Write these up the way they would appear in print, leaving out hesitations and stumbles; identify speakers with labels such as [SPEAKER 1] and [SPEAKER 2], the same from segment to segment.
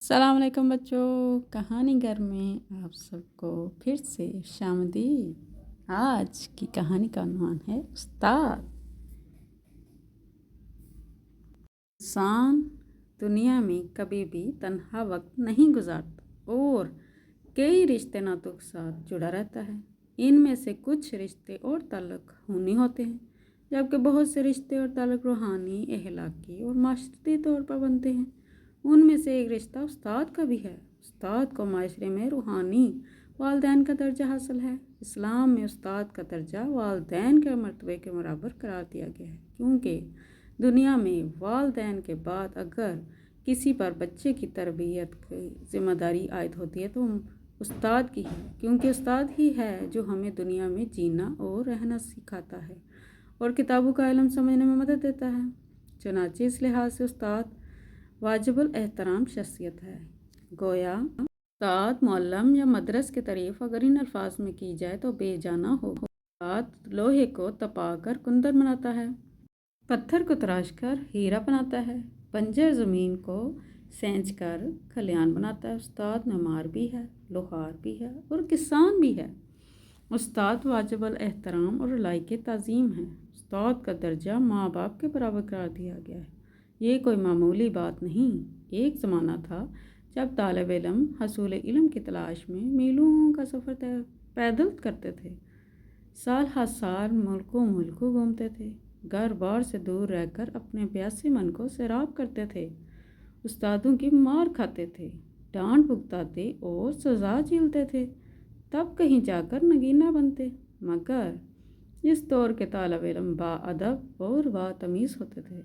[SPEAKER 1] السلام علیکم بچوں، کہانی گھر میں آپ سب کو پھر سے شامدید۔ آج کی کہانی کا عنوان ہے استاد۔ انسان دنیا میں کبھی بھی تنہا وقت نہیں گزارتا اور کئی رشتے ناتوں کے ساتھ جڑا رہتا ہے۔ ان میں سے کچھ رشتے اور تعلق خونی ہوتے ہیں، جبکہ بہت سے رشتے اور تعلق روحانی، اخلاقی اور معاشرتی طور پر بنتے ہیں۔ ان میں سے ایک رشتہ استاد کا بھی ہے۔ استاد کو معاشرے میں روحانی والدین کا درجہ حاصل ہے۔ اسلام میں استاد کا درجہ والدین کے مرتبے کے برابر قرار دیا گیا ہے، کیونکہ دنیا میں والدین کے بعد اگر کسی پر بچے کی تربیت کی ذمہ داری عائد ہوتی ہے تو استاد کی ہے، کیونکہ استاد ہی ہے جو ہمیں دنیا میں جینا اور رہنا سکھاتا ہے اور کتابوں کا علم سمجھنے میں مدد دیتا ہے۔ چنانچہ اس لحاظ سے استاد واجب الاحترام شخصیت ہے۔ گویا استاد، معلم یا مدرس کی تعریف اگر ان الفاظ میں کی جائے تو بے جانا ہو۔ استاد لوہے کو تپا کر کندر بناتا ہے، پتھر کو تراش کر ہیرا بناتا ہے، بنجر زمین کو سینچ کر کھلیان بناتا ہے۔ استاد معمار بھی ہے، لوہار بھی ہے اور کسان بھی ہے۔ استاد واجب الاحترام اور لائق تعظیم ہے۔ استاد کا درجہ ماں باپ کے برابر قرار دیا گیا ہے۔ یہ کوئی معمولی بات نہیں۔ ایک زمانہ تھا جب طالب علم حصول علم کی تلاش میں میلوں کا سفر پیدل کرتے تھے، سال ہر سال ملکوں گھومتے تھے، گھر بار سے دور رہ کر اپنے پیاسے من کو سیراب کرتے تھے، استادوں کی مار کھاتے تھے، ڈانٹ بھگتاتے اور سزا جھیلتے تھے، تب کہیں جا کر نگینہ بنتے۔ مگر اس دور کے طالب علم با ادب اور با تمیز ہوتے تھے۔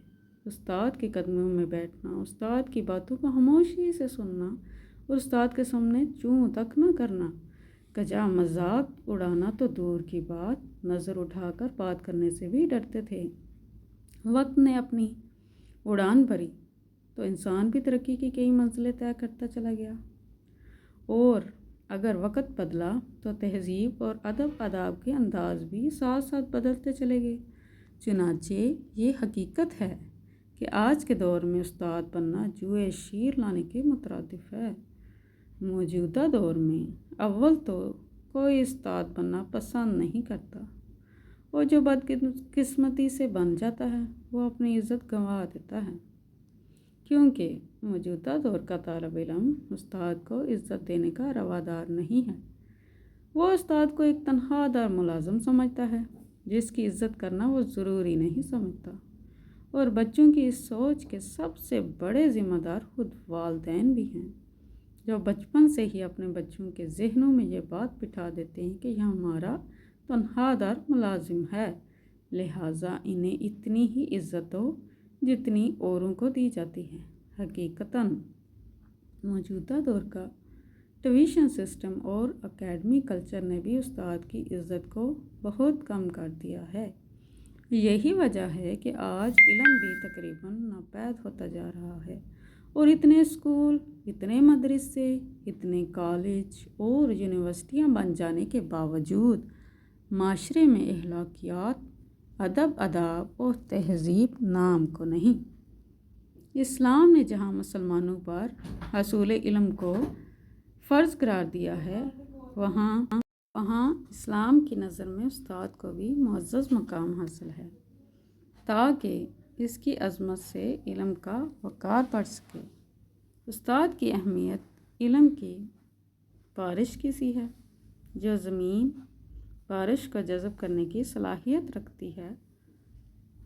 [SPEAKER 1] استاد کے قدموں میں بیٹھنا، استاد کی باتوں کو خاموشی سے سننا اور استاد کے سامنے چوں تک نہ کرنا، کجا مذاق اڑانا تو دور کی بات، نظر اٹھا کر بات کرنے سے بھی ڈرتے تھے۔ وقت نے اپنی اڑان بھری تو انسان بھی ترقی کی کئی منزلیں طے کرتا چلا گیا، اور اگر وقت بدلا تو تہذیب اور ادب آداب کے انداز بھی ساتھ ساتھ بدلتے چلے گئے۔ چنانچہ یہ حقیقت ہے کہ آج کے دور میں استاد بننا جوئے شیر لانے کے مترادف ہے۔ موجودہ دور میں اول تو کوئی استاد بننا پسند نہیں کرتا، اور جو بدقسمتی سے بن جاتا ہے وہ اپنی عزت گنوا دیتا ہے، کیونکہ موجودہ دور کا طالب علم استاد کو عزت دینے کا روادار نہیں ہے۔ وہ استاد کو ایک تنخواہ دار ملازم سمجھتا ہے جس کی عزت کرنا وہ ضروری نہیں سمجھتا، اور بچوں کی اس سوچ کے سب سے بڑے ذمہ دار خود والدین بھی ہیں، جو بچپن سے ہی اپنے بچوں کے ذہنوں میں یہ بات بٹھا دیتے ہیں کہ یہ ہمارا تنخواہ دار ملازم ہے، لہٰذا انہیں اتنی ہی عزت ہو جتنی اوروں کو دی جاتی ہے۔ حقیقتاً موجودہ دور کا ٹیوشن سسٹم اور اکیڈمی کلچر نے بھی استاد کی عزت کو بہت کم کر دیا ہے۔ یہی وجہ ہے کہ آج علم بھی تقریباً ناپید ہوتا جا رہا ہے، اور اتنے اسکول، اتنے مدرسے، اتنے کالج اور یونیورسٹیاں بن جانے کے باوجود معاشرے میں اخلاقیات، ادب آداب اور تہذیب نام کو نہیں۔ اسلام نے جہاں مسلمانوں پر حصول علم کو فرض قرار دیا ہے، وہاں اسلام کی نظر میں استاد کو بھی معزز مقام حاصل ہے، تاکہ اس کی عظمت سے علم کا وقار بڑھ سکے۔ استاد کی اہمیت علم کی بارش کی سی ہے۔ جو زمین بارش کو جذب کرنے کی صلاحیت رکھتی ہے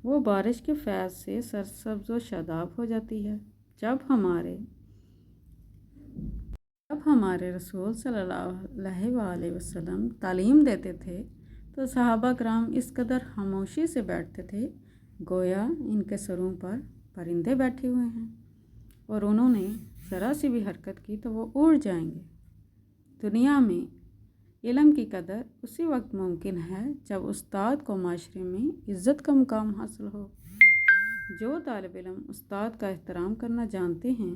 [SPEAKER 1] وہ بارش کے فیض سے سرسبز و شاداب ہو جاتی ہے۔ جب ہمارے رسول صلی اللہ علیہ وسلم تعلیم دیتے تھے تو صحابہ کرام اس قدر خاموشی سے بیٹھتے تھے گویا ان کے سروں پر پرندے بیٹھے ہوئے ہیں، اور انہوں نے ذرا سی بھی حرکت کی تو وہ اڑ جائیں گے۔ دنیا میں علم کی قدر اسی وقت ممکن ہے جب استاد کو معاشرے میں عزت کا مقام حاصل ہو۔ جو طالب علم استاد کا احترام کرنا جانتے ہیں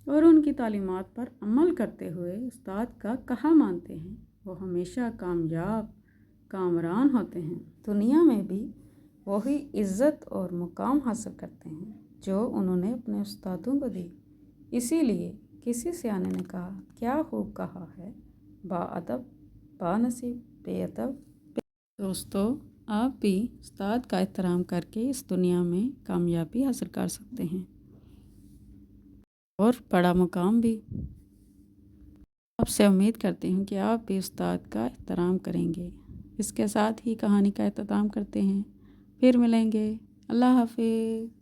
[SPEAKER 1] اور ان کی تعلیمات پر عمل کرتے ہوئے استاد کا کہا مانتے ہیں، وہ ہمیشہ کامیاب کامران ہوتے ہیں۔ دنیا میں بھی وہی عزت اور مقام حاصل کرتے ہیں جو انہوں نے اپنے استادوں کو دی۔ اسی لیے کسی سیانے نے کہا، کیا خوب کہا ہے، با ادب با نصیب بے ادب۔ دوستو، آپ بھی استاد کا احترام کر کے اس دنیا میں کامیابی حاصل کر سکتے ہیں اور بڑا مقام بھی۔ آپ سے امید کرتی ہوں کہ آپ بھی استاد کا احترام کریں گے۔ اس کے ساتھ ہی کہانی کا اختتام کرتے ہیں، پھر ملیں گے۔ اللہ حافظ۔